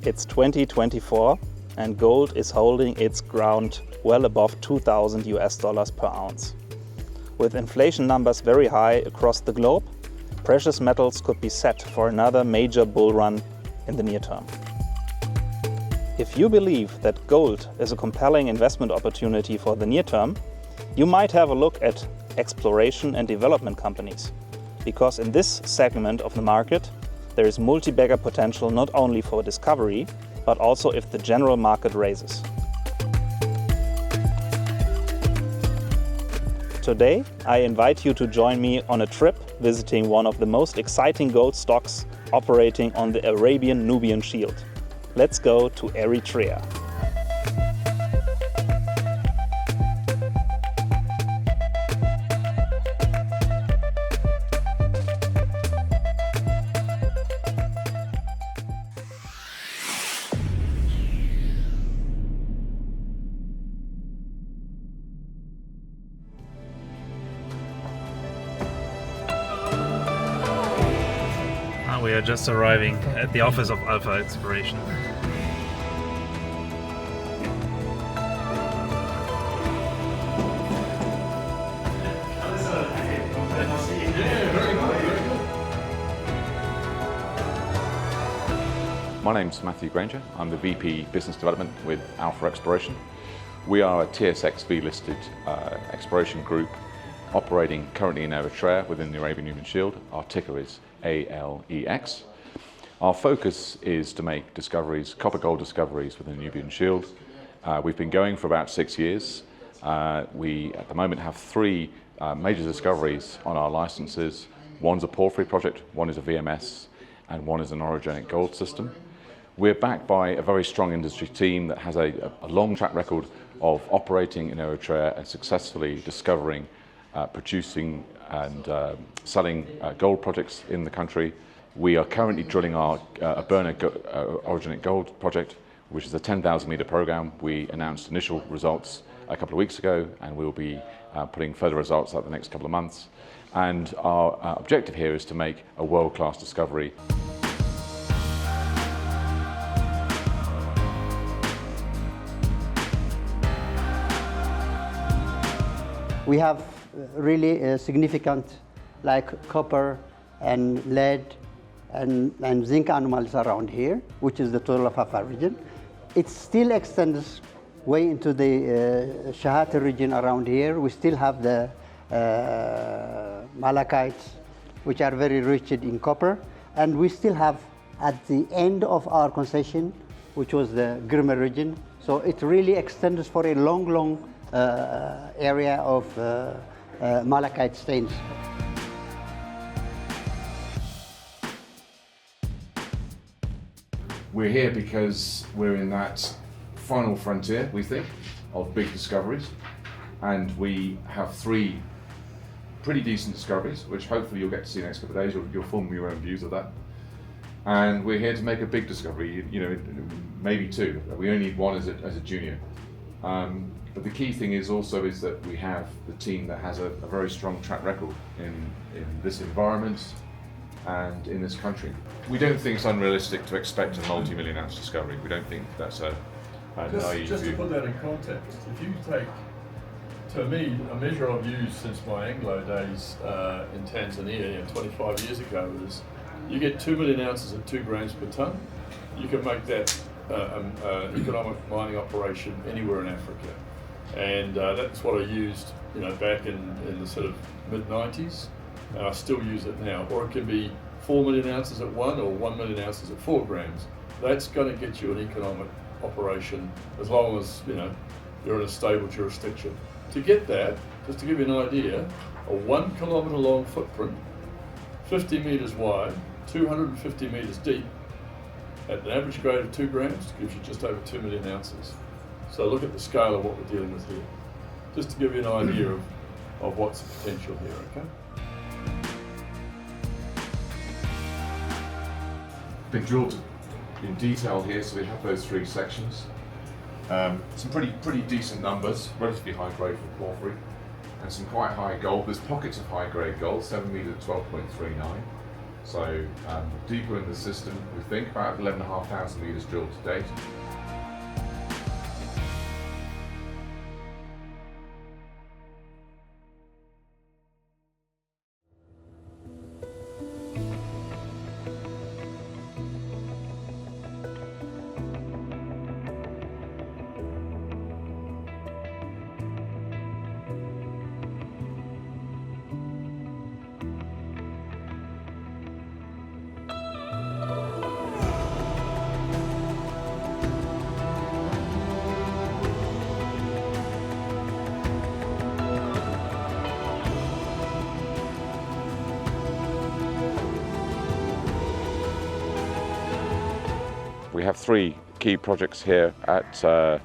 It's 2024 and gold is holding its ground well above 2,000 US dollars per ounce. With inflation numbers very high across the globe, precious metals could be set for another major bull run in the near term. If you believe that gold is a compelling investment opportunity for the near term, you might have a look at exploration and development companies, because in this segment of the market there is multi-bagger potential not only for discovery, but also if the general market raises. Today, I invite you to join me on a trip visiting one of the most exciting gold stocks operating on the Arabian-Nubian Schild. Let's go to Eritrea. We are just arriving at the office of Alpha Exploration. My name's Matthew Granger. I'm the VP Business Development with Alpha Exploration. We are a TSXV listed exploration group operating currently in Eritrea within the Arabian-Nubian Schild. Our ticker is ALEX. Our focus is to make discoveries, copper-gold discoveries within the Nubian Schild. We've been going for about 6 years. We at the moment have 3 major discoveries on our licenses. One's a porphyry project, one is a VMS, and one is an orogenic gold system. We're backed by a very strong industry team that has a long track record of operating in Eritrea and successfully discovering, producing and selling gold projects in the country. We are currently drilling our orogenic gold project, which is a 10,000 meter program. We announced initial results a couple of weeks ago, and we'll be putting further results out the next couple of months. And our objective here is to make a world-class discovery. We have really significant like copper and lead and zinc anomalies around here, which is the total of Afar region. It still extends way into the Shahata region around here. We still have the malachites, which are very rich in copper. And we still have at the end of our concession, which was the Girma region. So it really extends for a long area of malachite stains. We're here because we're in that final frontier, we think, of big discoveries. And we have 3 pretty decent discoveries, which hopefully you'll get to see in the next couple of days. You'll form your own views of that. And we're here to make a big discovery, you know, maybe 2. We only need 1 as a junior. But the key thing is that we have the team that has a very strong track record in this environment and in this country. We don't think it's unrealistic to expect a multi-million ounce discovery. We don't think that's a naive Just to view. put that in context, if you take, to me, a measure I've used since my Anglo days in Tanzania 25 years ago is you get 2 million ounces at 2 grams per tonne. You can make that economic mining operation anywhere in Africa. And that's what I used, you know, back in the sort of mid-90s, and I still use it now. Or it can be 4 million ounces at 1 or 1 million ounces at 4 grams. That's going to get you an economic operation as long as, you know, you're in a stable jurisdiction. To get that, just to give you an idea, a 1 kilometre long footprint, 50 metres wide, 250 metres deep, at an average grade of 2 grams, gives you just over 2 million ounces. So look at the scale of what we're dealing with here, just to give you an idea of what's the potential here, okay? Been drilled in detail here, so we have those 3 sections. Some pretty decent numbers, relatively high grade for porphyry, and some quite high gold. There's pockets of high grade gold, 7 metres at 12.39. So deeper in the system, we think about 11,500 metres drilled to date. We have three key projects here at the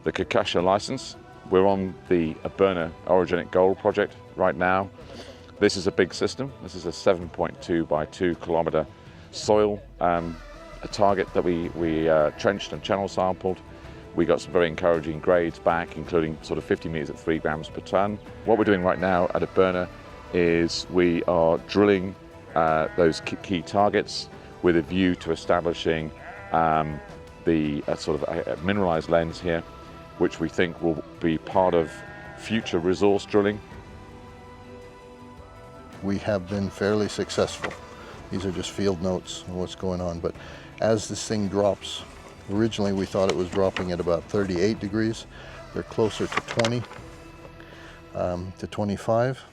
Kakasha license. We're on the Aberna orogenic gold project right now. This is a big system. This is a 7.2 by 2 kilometer soil a target that we trenched and channel sampled. We got some very encouraging grades back, including sort of 50 meters at 3 grams per ton. What we're doing right now at Aberna is we are drilling those key targets with a view to establishing the sort of mineralized lens here, which we think will be part of future resource drilling. We have been fairly successful. These are just field notes of what's going on, but as this thing drops, originally we thought it was dropping at about 38 degrees. They're closer to 20 to 25,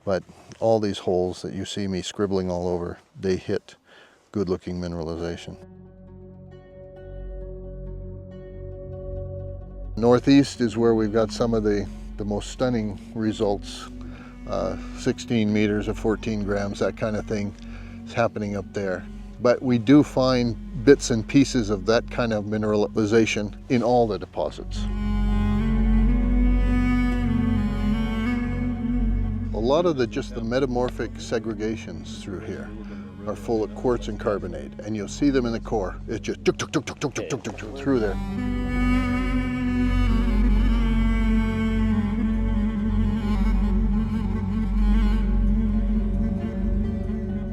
but all these holes that you see me scribbling all over, they hit good-looking mineralization. Northeast is where we've got some of the most stunning results. 16 meters or 14 grams, that kind of thing is happening up there. But we do find bits and pieces of that kind of mineralization in all the deposits. A lot of just the metamorphic segregations through here are full of quartz and carbonate, and you'll see them in the core. It's just through there.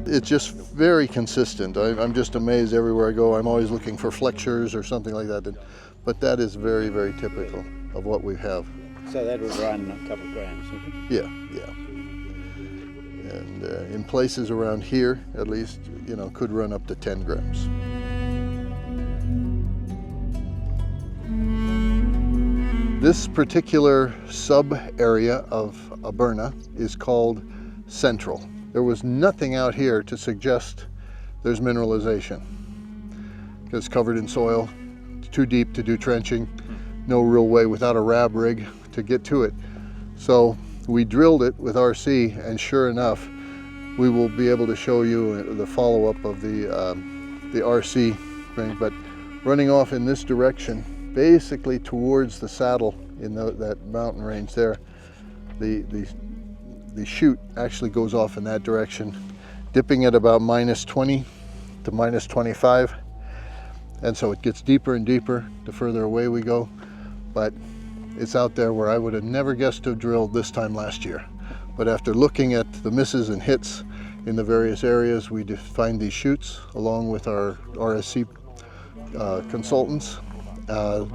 It's just very consistent. I'm just amazed everywhere I go. I'm always looking for flexures or something like that. But that is very, very typical of what we have. So that would run a couple of grams, isn't it? Yeah. And in places around here, at least, you know, could run up to 10 grams. This particular sub-area of Aberna is called Central. There was nothing out here to suggest there's mineralization. It's covered in soil, it's too deep to do trenching, no real way without a RAB rig to get to it. So we drilled it with RC, and sure enough, we will be able to show you the follow-up of the RC thing, but running off in this direction, basically towards the saddle in that mountain range there, the chute actually goes off in that direction, dipping at about -20 to -25. And so it gets deeper and deeper the further away we go. But it's out there where I would have never guessed to have drilled this time last year. But after looking at the misses and hits in the various areas, we find these chutes along with our RSC consultants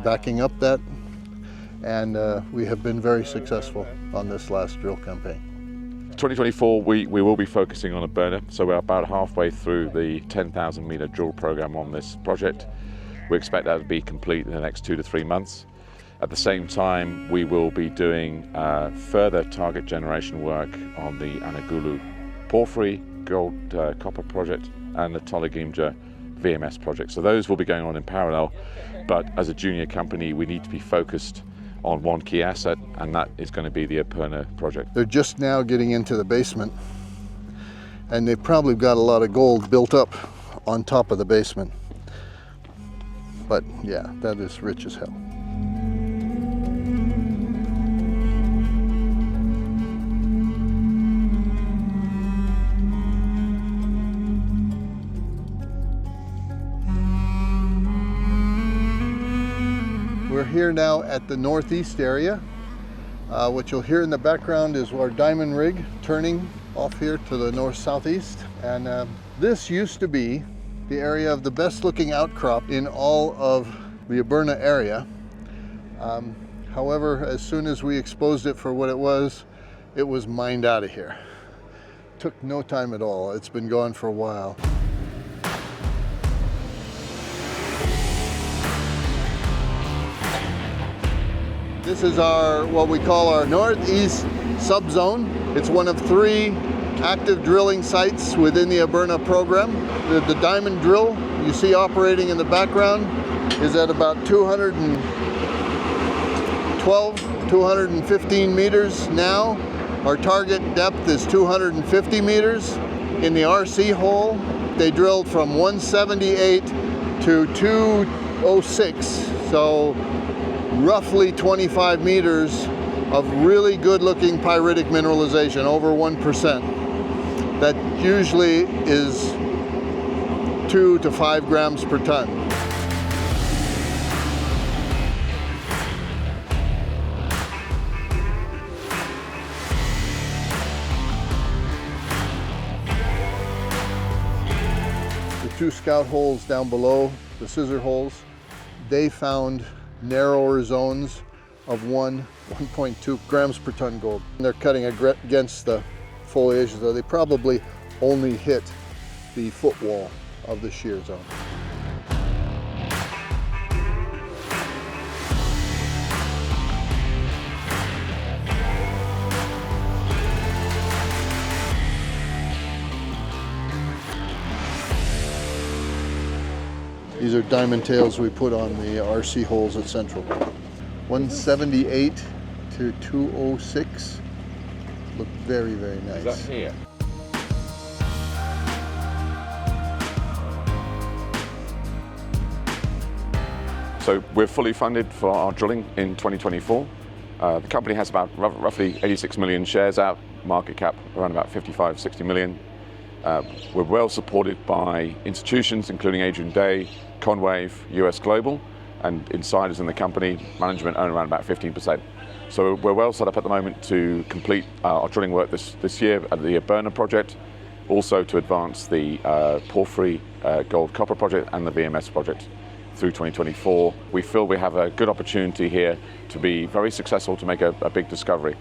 backing up that. And we have been very successful on this last drill campaign. 2024, we will be focusing on Aberna, so we're about halfway through the 10,000 meter drill program on this project. We expect that to be complete in the next 2 to 3 months. At the same time, we will be doing further target generation work on the Anagulu Porphyry Gold Copper Project and the Tolagimja VMS project. So those will be going on in parallel, but as a junior company, we need to be focused on one key asset, and that is going to be the Aberna project. They're just now getting into the basement, and they've probably got a lot of gold built up on top of the basement. But yeah, that is rich as hell. We're here now at the northeast area, What you'll hear in the background is our diamond rig turning off here to the north-southeast. And this used to be the area of the best looking outcrop in all of the Aberna area. However, as soon as we exposed it for what it was mined out of here. Took no time at all. It's been gone for a while. This is what we call our northeast subzone. It's one of 3 active drilling sites within the Aberna program. The diamond drill you see operating in the background is at about 212, 215 meters now. Our target depth is 250 meters. In the RC hole, they drilled from 178 to 206, so roughly 25 meters of really good looking pyritic mineralization, over 1%. That usually is 2 to 5 grams per ton. The 2 scout holes down below, the scissor holes, they found narrower zones of 1.2 grams per ton gold. And they're cutting against the foliage, so they probably only hit the footwall of the shear zone. These are diamond tails we put on the RC holes at Central. 178 to 206. Look very, very nice. Is that here? So we're fully funded for our drilling in 2024. The company has about roughly 86 million shares out, market cap around about 55, 60 million. We're well supported by institutions including Adrian Day, Conwave, US Global, and insiders in the company. Management own around about 15%. So we're well set up at the moment to complete our drilling work this year at the Aberna project, also to advance the porphyry gold copper project and the VMS project through 2024. We feel we have a good opportunity here to be very successful, to make a big discovery.